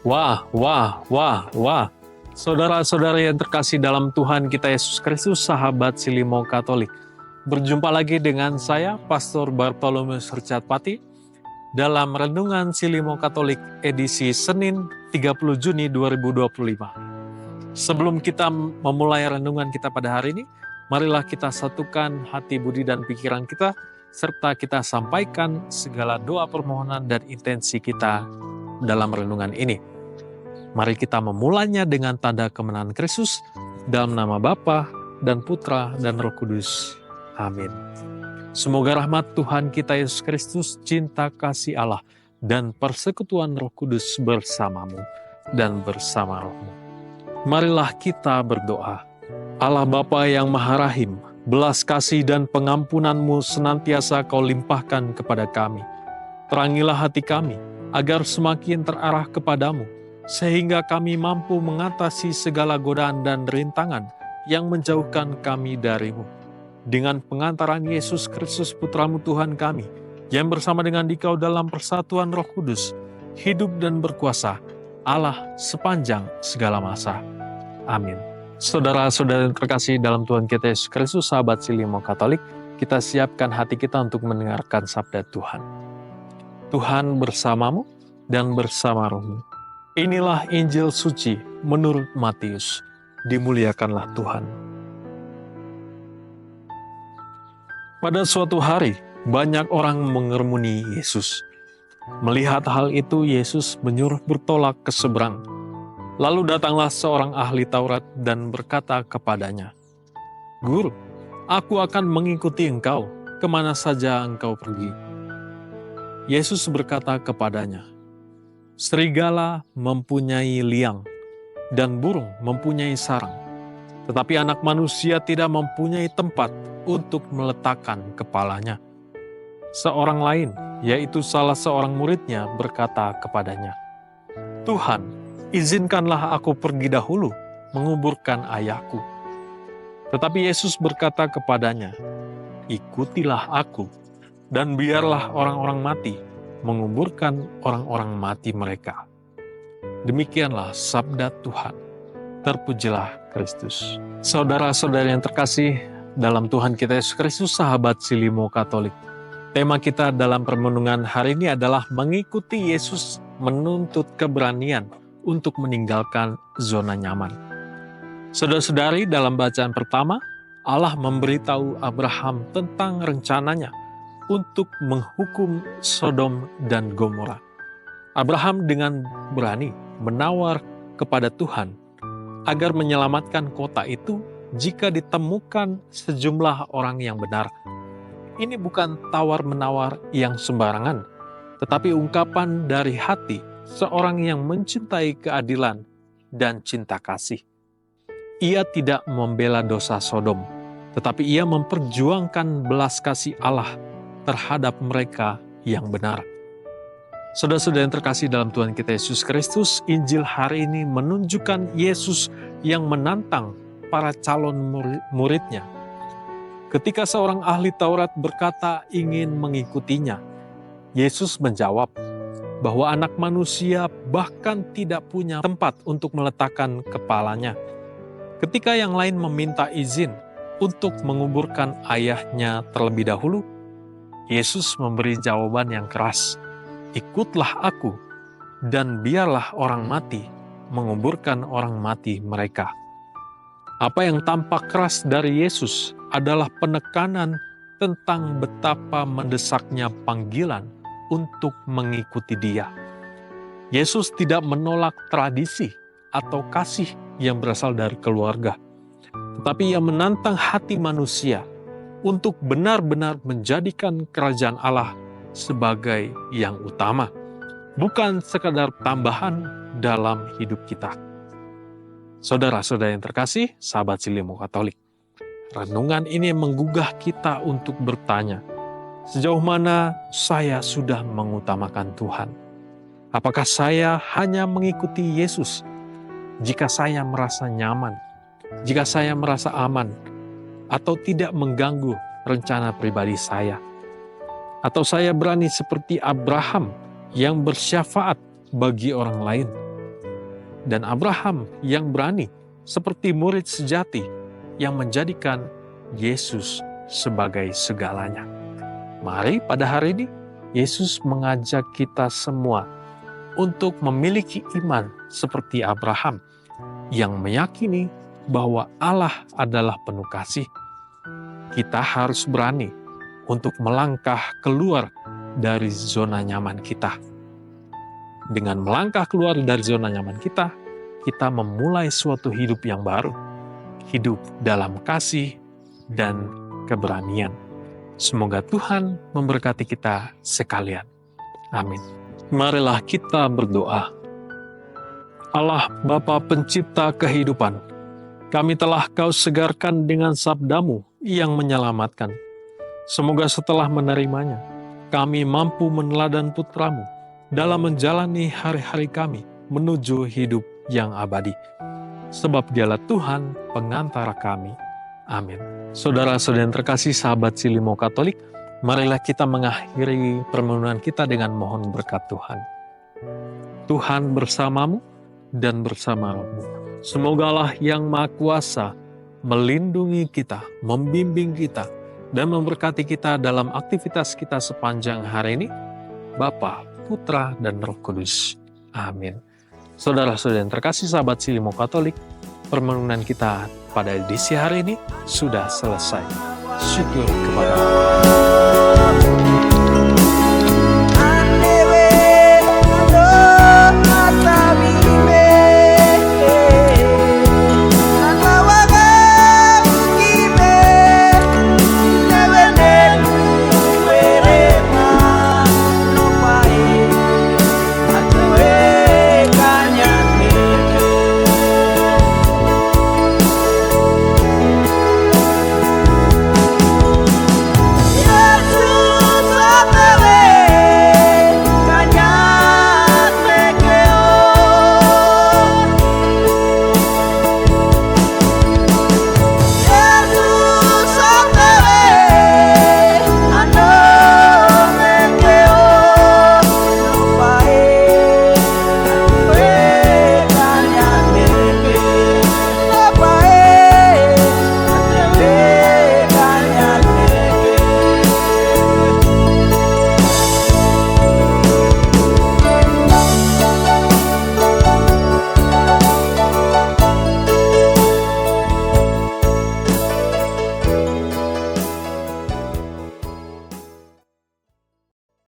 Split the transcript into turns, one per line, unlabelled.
Wah, wah, wah, wah. Saudara-saudara yang terkasih dalam Tuhan kita Yesus Kristus, sahabat Silimo Katolik. Berjumpa lagi dengan saya, Pastor Bartolomeus Richard-Pati, dalam Renungan Silimo Katolik edisi Senin 30 Juni 2025. Sebelum kita memulai renungan kita pada hari ini, marilah kita satukan hati, budi, dan pikiran kita, serta kita sampaikan segala doa permohonan dan intensi kita dalam renungan ini. Mari kita memulainya dengan tanda kemenangan Kristus, dalam nama Bapa dan Putra dan Roh Kudus. Amin. Semoga rahmat Tuhan kita Yesus Kristus, cinta kasih Allah, dan persekutuan Roh Kudus bersamamu dan bersama rohmu. Marilah kita berdoa. Allah Bapa yang Maha Rahim, belas kasih dan pengampunan-Mu senantiasa Kau limpahkan kepada kami. Terangilah hati kami, agar semakin terarah kepadamu, sehingga kami mampu mengatasi segala godaan dan rintangan yang menjauhkan kami dari-Mu. Dengan pengantaran Yesus Kristus Putra-Mu Tuhan kami, yang bersama dengan Dikau dalam persatuan Roh Kudus, hidup dan berkuasa, Allah sepanjang segala masa. Amin. Saudara-saudara yang terkasih dalam Tuhan kita Yesus Kristus, sahabat Silimo Katolik, kita siapkan hati kita untuk mendengarkan sabda Tuhan. Tuhan bersamamu dan bersama rohmu. Inilah Injil suci menurut Matius. Dimuliakanlah Tuhan. Pada suatu hari, banyak orang mengerumuni Yesus. Melihat hal itu, Yesus menyuruh bertolak ke seberang. Lalu datanglah seorang ahli Taurat dan berkata kepadanya, "Guru, aku akan mengikuti engkau kemana saja engkau pergi." Yesus berkata kepadanya, "Serigala mempunyai liang, dan burung mempunyai sarang, tetapi anak manusia tidak mempunyai tempat untuk meletakkan kepalanya." Seorang lain, yaitu salah seorang muridnya, berkata kepadanya, "Tuhan, izinkanlah aku pergi dahulu menguburkan ayahku." Tetapi Yesus berkata kepadanya, "Ikutilah aku, dan biarlah orang-orang mati menguburkan orang-orang mati mereka." Demikianlah sabda Tuhan. Terpujilah Kristus. Saudara-saudara yang terkasih dalam Tuhan kita Yesus Kristus, sahabat Silimo Katolik. Tema kita dalam permenungan hari ini adalah mengikuti Yesus menuntut keberanian untuk meninggalkan zona nyaman. Saudara-saudari, dalam bacaan pertama, Allah memberitahu Abraham tentang rencananya untuk menghukum Sodom dan Gomora. Abraham dengan berani menawar kepada Tuhan agar menyelamatkan kota itu jika ditemukan sejumlah orang yang benar. Ini bukan tawar-menawar yang sembarangan, tetapi ungkapan dari hati seorang yang mencintai keadilan dan cinta kasih. Ia tidak membela dosa Sodom, tetapi ia memperjuangkan belas kasih Allah terhadap mereka yang benar. Saudara-saudara yang terkasih dalam Tuhan kita Yesus Kristus, Injil hari ini menunjukkan Yesus yang menantang para calon muridnya. Ketika seorang ahli Taurat berkata ingin mengikutinya, Yesus menjawab bahwa anak manusia bahkan tidak punya tempat untuk meletakkan kepalanya. Ketika yang lain meminta izin untuk menguburkan ayahnya terlebih dahulu, Yesus memberi jawaban yang keras, "Ikutlah aku, dan biarlah orang mati menguburkan orang mati mereka." Apa yang tampak keras dari Yesus adalah penekanan tentang betapa mendesaknya panggilan untuk mengikuti Dia. Yesus tidak menolak tradisi atau kasih yang berasal dari keluarga, tetapi Ia menantang hati manusia untuk benar-benar menjadikan kerajaan Allah sebagai yang utama, bukan sekadar tambahan dalam hidup kita. Saudara-saudara yang terkasih, sahabat Silimo Katolik, renungan ini menggugah kita untuk bertanya, sejauh mana saya sudah mengutamakan Tuhan? Apakah saya hanya mengikuti Yesus jika saya merasa nyaman, jika saya merasa aman, atau tidak mengganggu rencana pribadi saya? Atau saya berani seperti Abraham yang bersyafaat bagi orang lain, dan Abraham yang berani seperti murid sejati yang menjadikan Yesus sebagai segalanya. Mari pada hari ini Yesus mengajak kita semua untuk memiliki iman seperti Abraham yang meyakini bahwa Allah adalah penuh kasih. Kita harus berani untuk melangkah keluar dari zona nyaman kita. Dengan melangkah keluar dari zona nyaman kita, kita memulai suatu hidup yang baru. Hidup dalam kasih dan keberanian. Semoga Tuhan memberkati kita sekalian. Amin. Marilah kita berdoa. Allah Bapa Pencipta kehidupan, kami telah Kau segarkan dengan sabdamu yang menyelamatkan. Semoga setelah menerimanya, kami mampu meneladan putramu dalam menjalani hari-hari kami menuju hidup yang abadi. Sebab Dialah Tuhan pengantara kami. Amin. Saudara-saudara yang terkasih, sahabat Silimo Katolik, marilah kita mengakhiri permenungan kita dengan mohon berkat Tuhan. Tuhan bersamamu dan bersama rohmu. Semoga Allah yang Maha Kuasa melindungi kita, membimbing kita, dan memberkati kita dalam aktivitas kita sepanjang hari ini, Bapa, Putra, dan Roh Kudus. Amin. Saudara-saudara yang terkasih, sahabat Silimo Katolik, permenungan kita pada edisi hari ini sudah selesai. Syukur kepada Allah.